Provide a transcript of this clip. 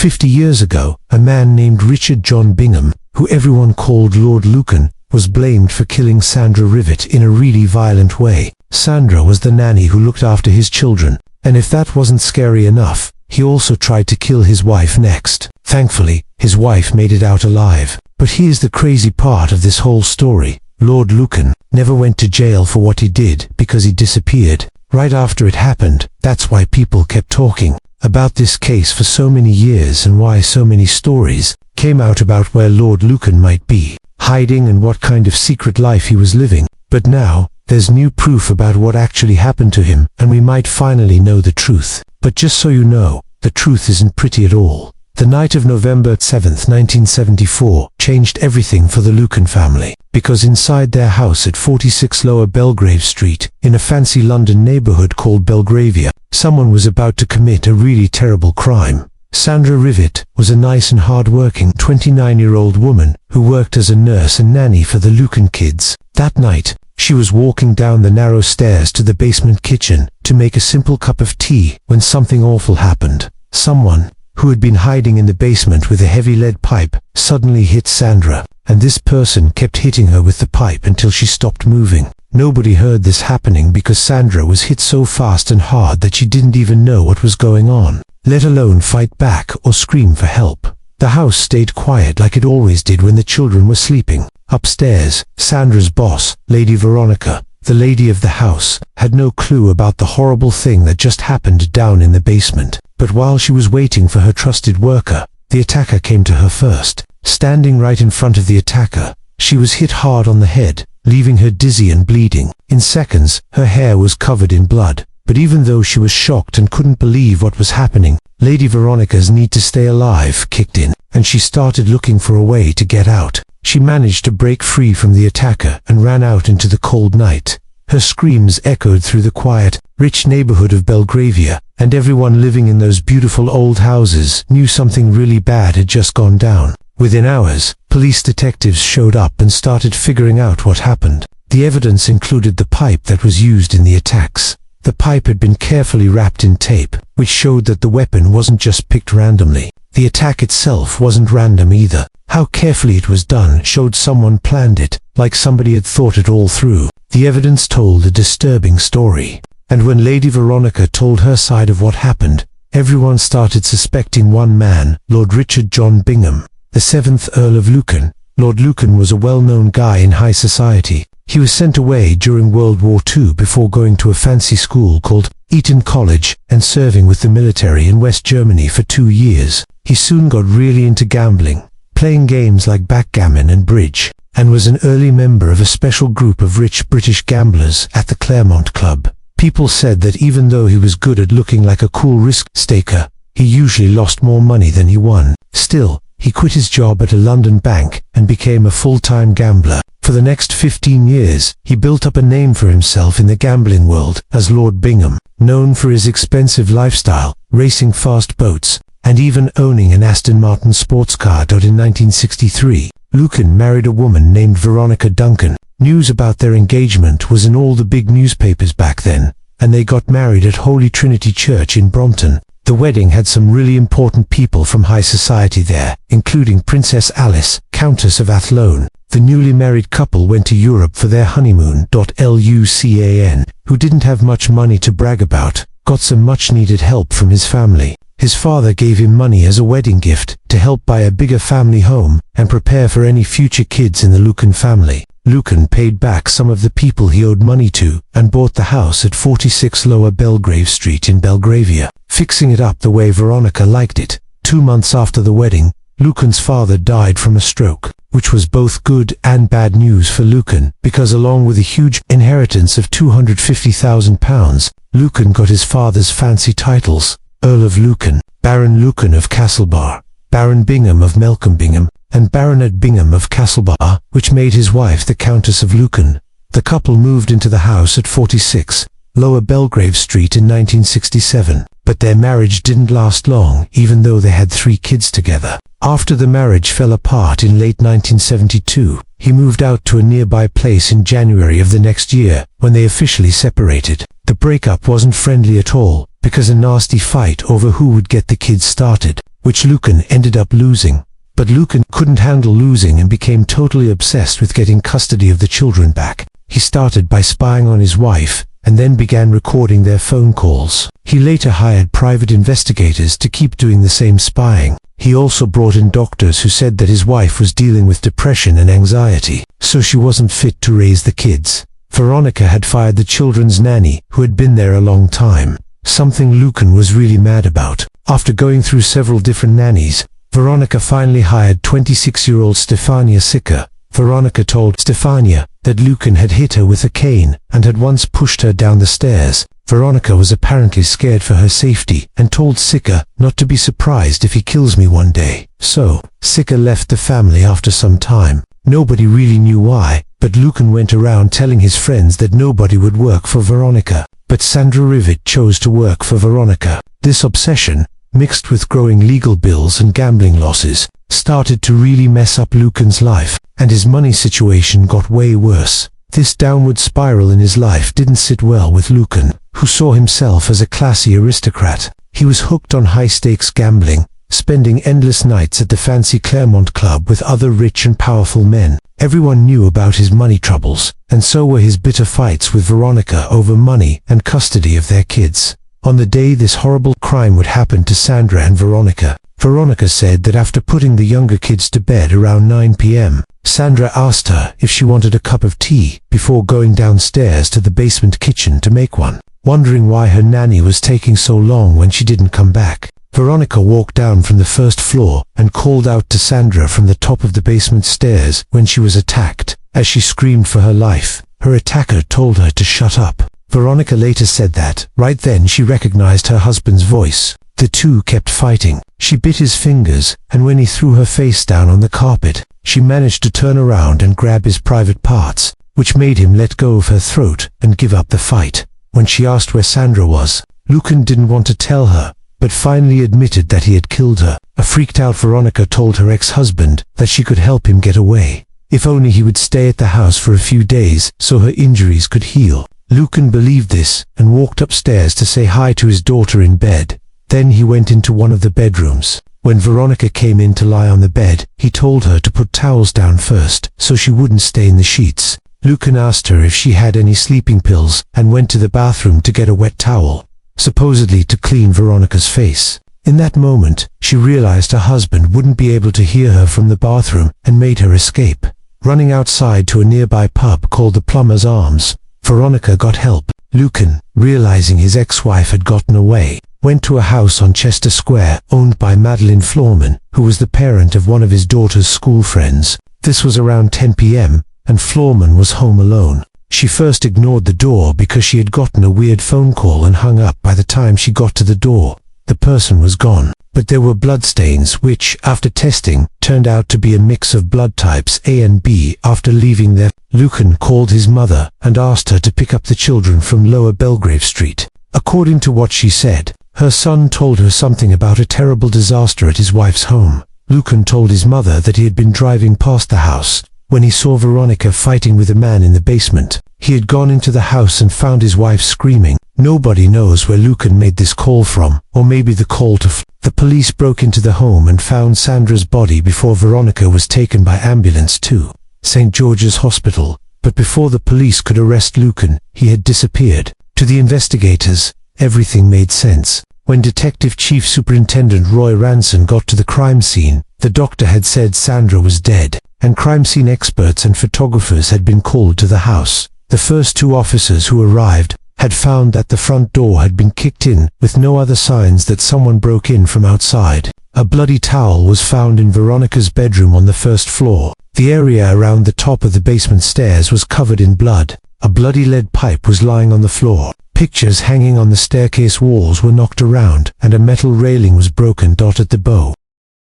50 years ago, a man named Richard John Bingham, who everyone called Lord Lucan, was blamed for killing Sandra Rivet in a really violent way. Sandra was the nanny who looked after his children, and if that wasn't scary enough, he also tried to kill his wife next. Thankfully, his wife made it out alive. But here's the crazy part of this whole story. Lord Lucan never went to jail for what he did because he disappeared right after it happened. That's why people kept talking about this case for so many years and why so many stories came out about where Lord Lucan might be hiding and what kind of secret life he was living. But now, there's new proof about what actually happened to him, and we might finally know the truth. But just so you know, the truth isn't pretty at all. The night of November 7th, 1974, changed everything for the Lucan family, because inside their house at 46 Lower Belgrave Street, in a fancy London neighborhood called Belgravia, someone was about to commit a really terrible crime. Sandra Rivet was a nice and hard-working 29-year-old woman who worked as a nurse and nanny for the Lucan kids. That night, she was walking down the narrow stairs to the basement kitchen to make a simple cup of tea when something awful happened. Someone who had been hiding in the basement with a heavy lead pipe suddenly hit Sandra, and this person kept hitting her with the pipe until she stopped moving. Nobody heard this happening because Sandra was hit so fast and hard that she didn't even know what was going on, let alone fight back or scream for help. The house stayed quiet like it always did when the children were sleeping. Upstairs, Sandra's boss, Lady Veronica, the lady of the house, had no clue about the horrible thing that just happened down in the basement. But while she was waiting for her trusted worker, the attacker came to her first. Standing right in front of the attacker, she was hit hard on the head, leaving her dizzy and bleeding. In seconds, her hair was covered in blood. But even though she was shocked and couldn't believe what was happening, Lady Veronica's need to stay alive kicked in, and she started looking for a way to get out. She managed to break free from the attacker and ran out into the cold night. Her screams echoed through the quiet, rich neighborhood of Belgravia, and everyone living in those beautiful old houses knew something really bad had just gone down. Within hours, police detectives showed up and started figuring out what happened. The evidence included the pipe that was used in the attacks. The pipe had been carefully wrapped in tape, which showed that the weapon wasn't just picked randomly. The attack itself wasn't random either. How carefully it was done showed someone planned it, like somebody had thought it all through. The evidence told a disturbing story. And when Lady Veronica told her side of what happened, everyone started suspecting one man, Lord Richard John Bingham, the 7th Earl of Lucan. Lord Lucan was a well-known guy in high society. He was sent away during World War II before going to a fancy school called Eton College and serving with the military in West Germany for 2 years. He soon got really into gambling, playing games like backgammon and bridge, and was an early member of a special group of rich British gamblers at the Claremont Club. People said that even though he was good at looking like a cool risk-taker, he usually lost more money than he won. Still, he quit his job at a London bank and became a full-time gambler. For the next 15 years, he built up a name for himself in the gambling world as Lord Bingham, known for his expensive lifestyle, racing fast boats, and even owning an Aston Martin sports car. In 1963, Lucan married a woman named Veronica Duncan. News about their engagement was in all the big newspapers back then, and they got married at Holy Trinity Church in Brompton. The wedding had some really important people from high society there, including Princess Alice, Countess of Athlone. The newly married couple went to Europe for their honeymoon. Lucan, who didn't have much money to brag about, got some much-needed help from his family. His father gave him money as a wedding gift to help buy a bigger family home and prepare for any future kids in the Lucan family. Lucan paid back some of the people he owed money to and bought the house at 46 Lower Belgrave Street in Belgravia, fixing it up the way Veronica liked it. 2 months after the wedding, Lucan's father died from a stroke, which was both good and bad news for Lucan, because along with a huge inheritance of £250,000, Lucan got his father's fancy titles: Earl of Lucan, Baron Lucan of Castlebar, Baron Bingham of Melcombe Bingham, and Baronet Bingham of Castlebar, which made his wife the Countess of Lucan. The couple moved into the house at 46 Lower Belgrave Street in 1967, but their marriage didn't last long, even though they had 3 kids together. After the marriage fell apart in late 1972, he moved out to a nearby place in January of the next year, when they officially separated. The breakup wasn't friendly at all, because a nasty fight over who would get the kids started. which Lucan ended up losing. But Lucan couldn't handle losing and became totally obsessed with getting custody of the children back. He started by spying on his wife, and then began recording their phone calls. He later hired private investigators to keep doing the same spying. He also brought in doctors who said that his wife was dealing with depression and anxiety, so she wasn't fit to raise the kids. Veronica had fired the children's nanny, who had been there a long time, something Lucan was really mad about. After going through several different nannies, Veronica finally hired 26-year-old Stefania Sicker. Veronica told Stefania that Lucan had hit her with a cane and had once pushed her down the stairs. Veronica was apparently scared for her safety and told Sicker not to be surprised if he kills me one day. So, Sicker left the family after some time. Nobody really knew why, but Lucan went around telling his friends that nobody would work for Veronica. But Sandra Rivet chose to work for Veronica. This obsession, mixed with growing legal bills and gambling losses, started to really mess up Lucan's life, and his money situation got way worse. This downward spiral in his life didn't sit well with Lucan, who saw himself as a classy aristocrat. He was hooked on high-stakes gambling, spending endless nights at the fancy Claremont Club with other rich and powerful men. Everyone knew about his money troubles, and so were his bitter fights with Veronica over money and custody of their kids. On the day this horrible crime would happen to Sandra and Veronica, Veronica said that after putting the younger kids to bed around 9 p.m., Sandra asked her if she wanted a cup of tea before going downstairs to the basement kitchen to make one. Wondering why her nanny was taking so long when she didn't come back, Veronica walked down from the first floor and called out to Sandra from the top of the basement stairs when she was attacked. As she screamed for her life, her attacker told her to shut up. Veronica later said that, right then she recognized her husband's voice. The two kept fighting. She bit his fingers, and when he threw her face down on the carpet, she managed to turn around and grab his private parts, which made him let go of her throat and give up the fight. When she asked where Sandra was, Lucan didn't want to tell her, but finally admitted that he had killed her. A freaked-out Veronica told her ex-husband that she could help him get away, if only he would stay at the house for a few days so her injuries could heal. Lucan believed this and walked upstairs to say hi to his daughter in bed. Then he went into one of the bedrooms. When Veronica came in to lie on the bed, he told her to put towels down first so she wouldn't stay in the sheets. Lucan asked her if she had any sleeping pills and went to the bathroom to get a wet towel, supposedly to clean Veronica's face. In that moment, she realized her husband wouldn't be able to hear her from the bathroom and made her escape. Running outside to a nearby pub called the Plumber's Arms, Veronica got help. Lucan, realizing his ex-wife had gotten away, went to a house on Chester Square owned by Madeleine Florman, who was the parent of one of his daughter's school friends. This was around 10 p.m., and Florman was home alone. She first ignored the door because she had gotten a weird phone call and hung up by the time she got to the door. The person was gone, but there were bloodstains which, after testing, turned out to be a mix of blood types A and B. After leaving there, Lucan called his mother and asked her to pick up the children from Lower Belgrave Street. According to what she said, her son told her something about a terrible disaster at his wife's home. Lucan told his mother that he had been driving past the house when he saw Veronica fighting with a man in the basement. He had gone into the house and found his wife screaming. Nobody knows where Lucan made this call from, or maybe the call to The police broke into the home and found Sandra's body before Veronica was taken by ambulance to St. George's Hospital, but before the police could arrest Lucan, he had disappeared. To the investigators, everything made sense. When Detective Chief Superintendent Roy Ranson got to the crime scene, the doctor had said Sandra was dead, and crime scene experts and photographers had been called to the house. The first two officers who arrived had found that the front door had been kicked in, with no other signs that someone broke in from outside. A bloody towel was found in Veronica's bedroom on the first floor. The area around the top of the basement stairs was covered in blood. A bloody lead pipe was lying on the floor. Pictures hanging on the staircase walls were knocked around, and a metal railing was broken at the bow.